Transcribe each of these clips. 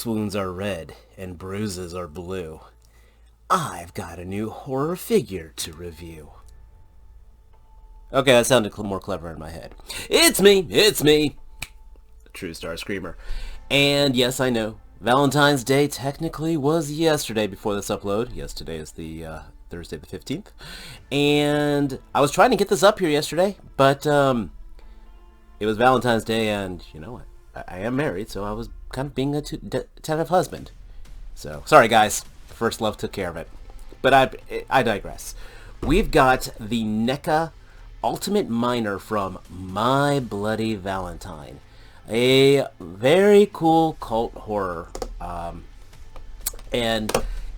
wounds are red and bruises are blue, I've got a new horror figure to review. Okay, that sounded more clever in my head. It's me! True Star Screamer. And yes, I know, Valentine's Day technically was yesterday before this upload. Yes, today is the Thursday the 15th. And I was trying to get this up here yesterday, but it was Valentine's Day, and you know what? I am married, so I was kind of being a tentative husband. So, sorry guys, First Love took care of it. But I digress. We've got the NECA Ultimate Miner from My Bloody Valentine. A very cool cult horror. And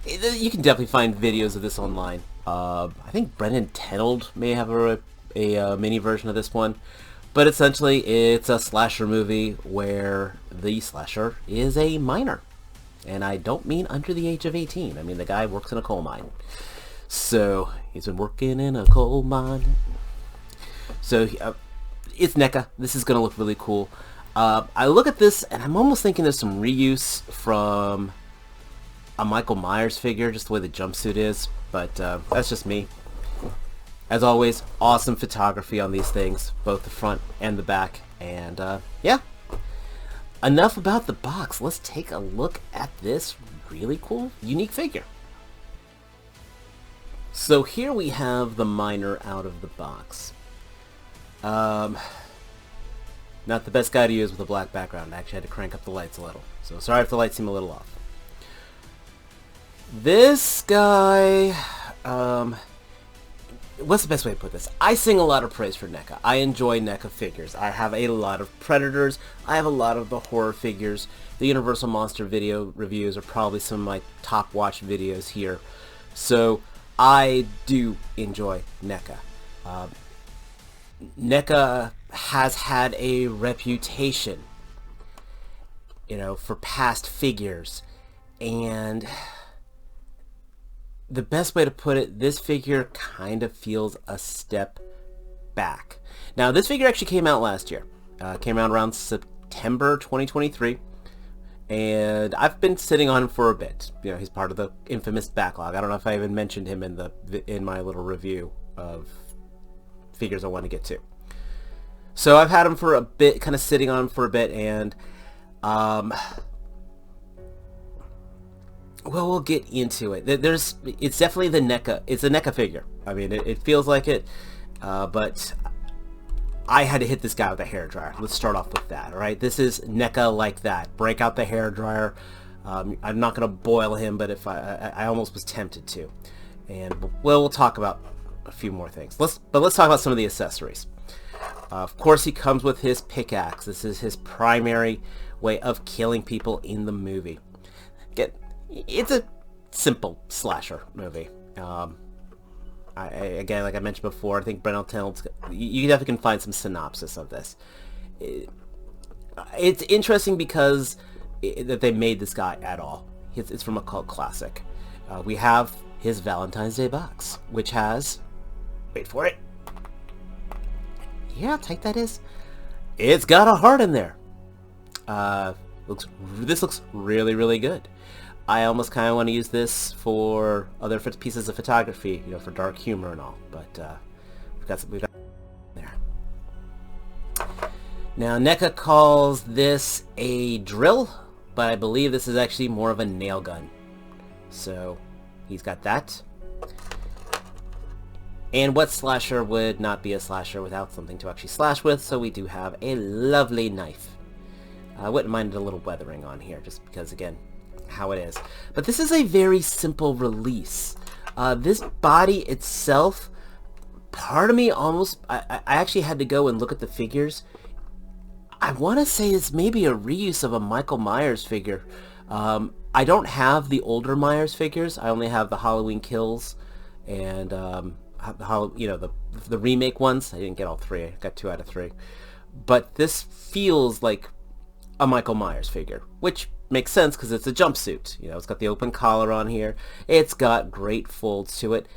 you can definitely find videos of this online. I think Brendan Tenold may have a mini version of this one. But essentially, it's a slasher movie where the slasher is a miner. And I don't mean under the age of 18. I mean, the guy works in a coal mine. So, he's been working in a coal mine. So, it's NECA. This is going to look really cool. I look at this, and I'm almost thinking there's some reuse from a Michael Myers figure, just the way the jumpsuit is. But that's just me. As always, awesome photography on these things, both the front and the back. And yeah, enough about the box. Let's take a look at this really cool, unique figure. So here we have the miner out of the box. Not the best guy to use with a black background. I actually had to crank up the lights a little. So sorry if the lights seem a little off. This guy, what's the best way to put this? I sing a lot of praise for NECA. I enjoy NECA figures. I have a lot of Predators. I have a lot of the horror figures. The Universal Monster video reviews are probably some of my top watched videos here. So I do enjoy NECA. NECA has had a reputation, you know, for past figures. And the best way to put it, this figure kind of feels a step back. Now, this figure actually came out last year. Came out around September 2023. And I've been sitting on him for a bit. You know, he's part of the infamous backlog. I don't know if I even mentioned him in my little review of figures I want to get to. So I've had him for a bit, kind of sitting on him for a bit, and well, we'll get into it. It's definitely the NECA. It's a NECA figure. I mean, it feels like it, but I had to hit this guy with a hairdryer. Let's start off with that, all right? This is NECA like that. Break out the hairdryer. I'm not going to boil him, but if I almost was tempted to. And, well, we'll talk about a few more things. Let's talk about some of the accessories. Of course, he comes with his pickaxe. This is his primary way of killing people in the movie. It's a simple slasher movie. Again, like I mentioned before, I think Brendan Tenold, you definitely can find some synopsis of this. It's interesting because that they made this guy at all. It's from a cult classic. We have his Valentine's Day box, which has, wait for it, you know how tight that is? It's got a heart in there. This looks really, really good. I almost kind of want to use this for other pieces of photography, you know, for dark humor and all. But we've got there. Now NECA calls this a drill, but I believe this is actually more of a nail gun. So he's got that. And what slasher would not be a slasher without something to actually slash with? So we do have a lovely knife. I wouldn't mind a little weathering on here, just because, again, how it is. But this is a very simple release. This body itself, part of me almost, I actually had to go and look at the figures. I want to say it's maybe a reuse of a Michael Myers figure. I don't have the older Myers figures. I only have the Halloween Kills and the remake ones. I didn't get all three. I got 2 out of 3. But this feels like a Michael Myers figure, which makes sense because it's a jumpsuit. You know, it's got the open collar on here. It's got great folds to it.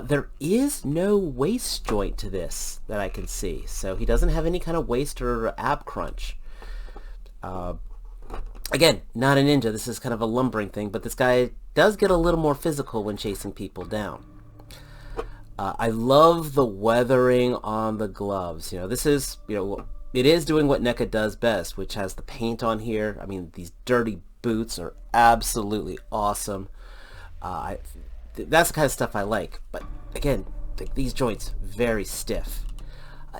There is no waist joint to this that I can see, so he doesn't have any kind of waist or ab crunch. Again, not a ninja. This is kind of a lumbering thing, but this guy does get a little more physical when chasing people down. I love the weathering on the gloves. This is, it is doing what NECA does best, which has the paint on here. I mean, these dirty boots are absolutely awesome. That's the kind of stuff I like. But again, these joints, very stiff.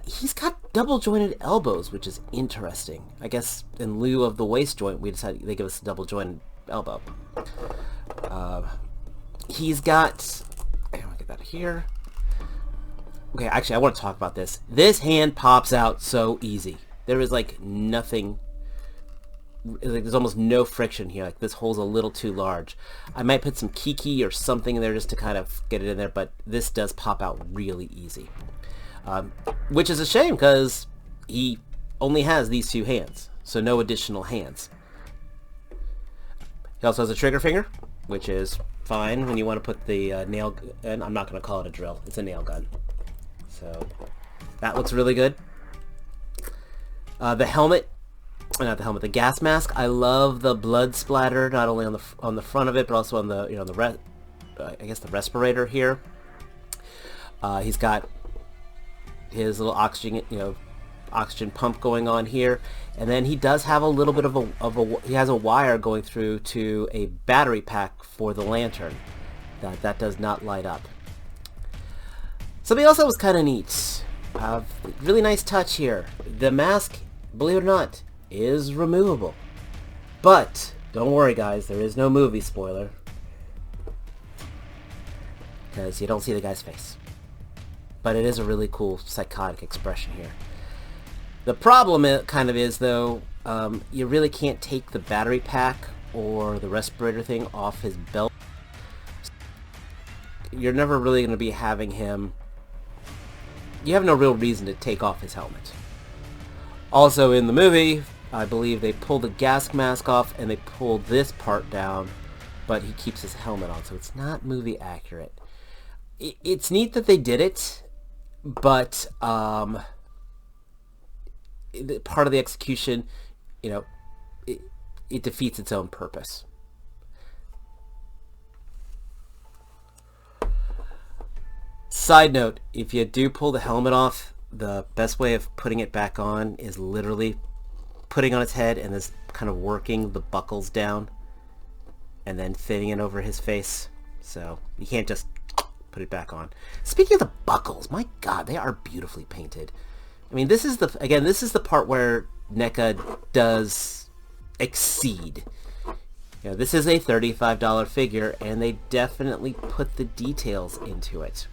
He's got double jointed elbows, which is interesting. I guess in lieu of the waist joint, we decided they give us a double jointed elbow. He's got, I'll get that here. Okay, actually, I want to talk about this. This hand pops out so easy. There is like nothing, like there's almost no friction here. Like this hole's a little too large. I might put some kiki or something in there just to kind of get it in there, but this does pop out really easy. Which is a shame because he only has these two hands, so no additional hands. He also has a trigger finger, which is fine when you want to put the nail, and I'm not going to call it a drill, it's a nail gun. So that looks really good. The helmet, not the helmet, the gas mask. I love the blood splatter, not only on the front of it, but also on the I guess the respirator here. He's got his little oxygen, oxygen pump going on here, and then he does have a little bit he has a wire going through to a battery pack for the lantern that does not light up. Something else that was kind of neat, really nice touch here. The mask, believe it or not, is removable, but don't worry guys, there is no movie spoiler because you don't see the guy's face. But it is a really cool psychotic expression here. The problem kind of is, though, you really can't take the battery pack or the respirator thing off his belt. You're never really going to be having him... You have no real reason to take off his helmet. Also in the movie, I believe they pull the gas mask off and they pull this part down, but he keeps his helmet on, so it's not movie accurate. It's neat that they did it, but part of the execution, it defeats its own purpose. Side note, if you do pull the helmet off, the best way of putting it back on is literally putting on its head and just kind of working the buckles down and then fitting it over his face. So you can't just put it back on. Speaking of the buckles, my god, they are beautifully painted. I mean, this is the part where NECA does exceed. This is a $35 figure, and they definitely put the details into it.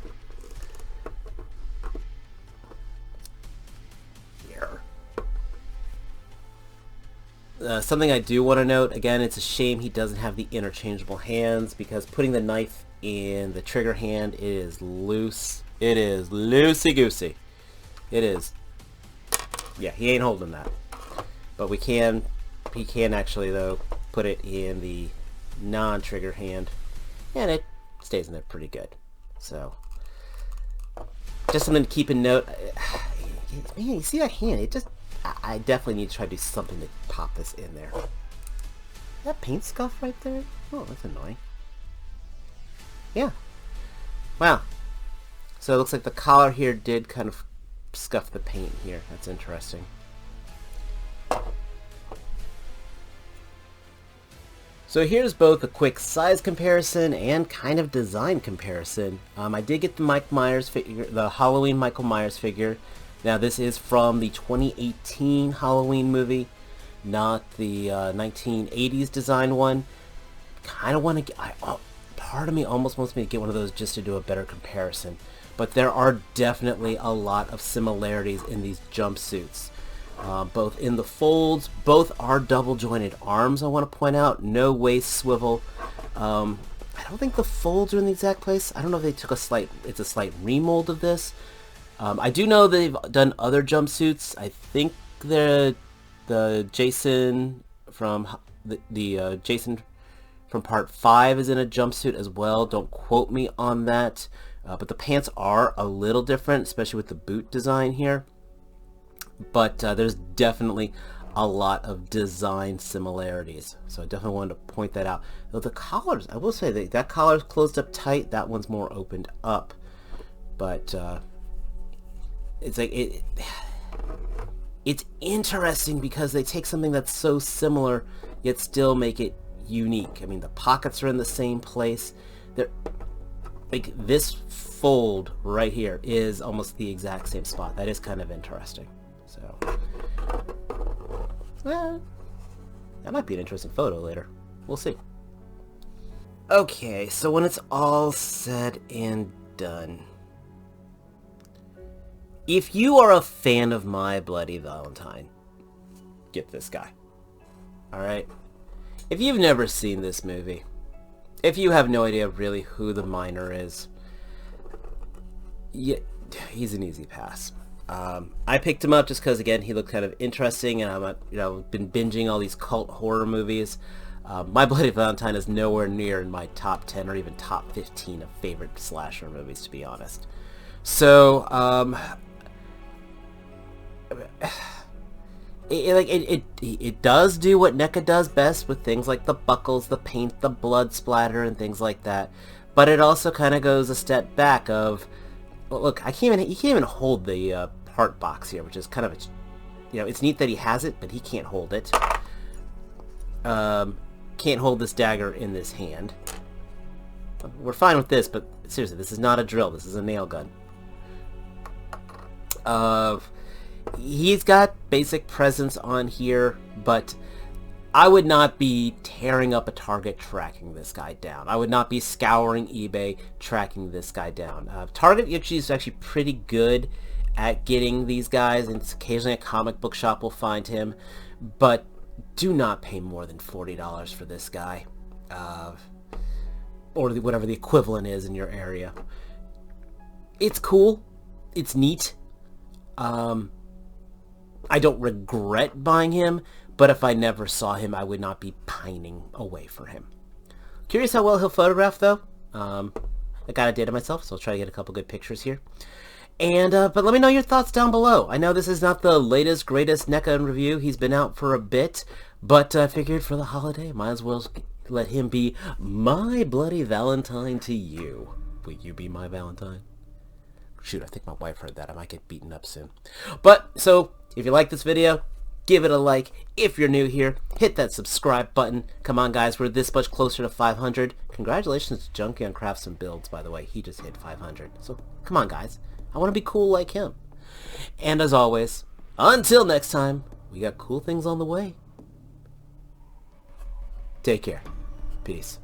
Here. Something I do want to note, again, it's a shame he doesn't have the interchangeable hands, because putting the knife in the trigger hand is loose. It is loosey-goosey. It is. Yeah, he ain't holding that. But he can actually, though, put it in the non-trigger hand, and it stays in there pretty good. So, just something to keep in note. Man, you see that hand? I definitely need to try to do something to pop this in there. That paint scuff right there? Oh, that's annoying. Yeah. Wow. So it looks like the collar here did kind of scuff the paint here. That's interesting. So here's both a quick size comparison and kind of design comparison. I did get the Mike Myers figure, the Halloween Michael Myers figure. Now this is from the 2018 Halloween movie, not the 1980s design one. Kind of want to get... part of me almost wants me to get one of those just to do a better comparison. But there are definitely a lot of similarities in these jumpsuits. Both in the folds, both are double jointed arms, I want to point out. No waist swivel. I don't think the folds are in the exact place. I don't know if they took it's a slight remold of this. I do know they've done other jumpsuits. I think the Jason from the Jason from part 5 is in a jumpsuit as well. Don't quote me on that. But the pants are a little different, especially with the boot design here. But there's definitely a lot of design similarities. So I definitely wanted to point that out. Though the collars, I will say that collar's closed up tight. That one's more opened up. But it's like it's interesting because they take something that's so similar yet still make it unique. I mean, the pockets are in the same place. They're like, this fold right here is almost the exact same spot. That is kind of interesting. So, that might be an interesting photo later. We'll see. Okay, so when it's all said and done, if you are a fan of My Bloody Valentine, get this guy. Alright? If you've never seen this movie, if you have no idea really who the miner is, yeah, he's an easy pass. I picked him up just because, again, he looked kind of interesting, and I've been binging all these cult horror movies. My Bloody Valentine is nowhere near in my top 10 or even top 15 of favorite slasher movies, to be honest. So, it does do what NECA does best with things like the buckles, the paint, the blood splatter, and things like that. But it also kind of goes a step back of, well, look, you can't even hold the part box here, which is kind of, it's neat that he has it, but he can't hold it. Can't hold this dagger in this hand. We're fine with this, but seriously, this is not a drill. This is a nail gun. He's got basic presence on here, but I would not be tearing up a Target tracking this guy down. I would not be scouring eBay tracking this guy down. Target is actually pretty good at getting these guys, and occasionally a comic book shop will find him, but do not pay more than $40 for this guy, or whatever the equivalent is in your area. It's cool. It's neat. I don't regret buying him, but if I never saw him, I would not be pining away for him. Curious how well he'll photograph, though. I got a data myself, so I'll try to get a couple good pictures here. And, but let me know your thoughts down below. I know this is not the latest, greatest NECA review. He's been out for a bit, but I figured for the holiday, might as well let him be my bloody Valentine to you. Will you be my Valentine? Shoot, I think my wife heard that. I might get beaten up soon. But, so, if you like this video, give it a like. If you're new here, hit that subscribe button. Come on, guys, we're this much closer to 500. Congratulations to Junkie on Crafts and Builds, by the way. He just hit 500. So, come on, guys. I want to be cool like him. And as always, until next time, we got cool things on the way. Take care. Peace.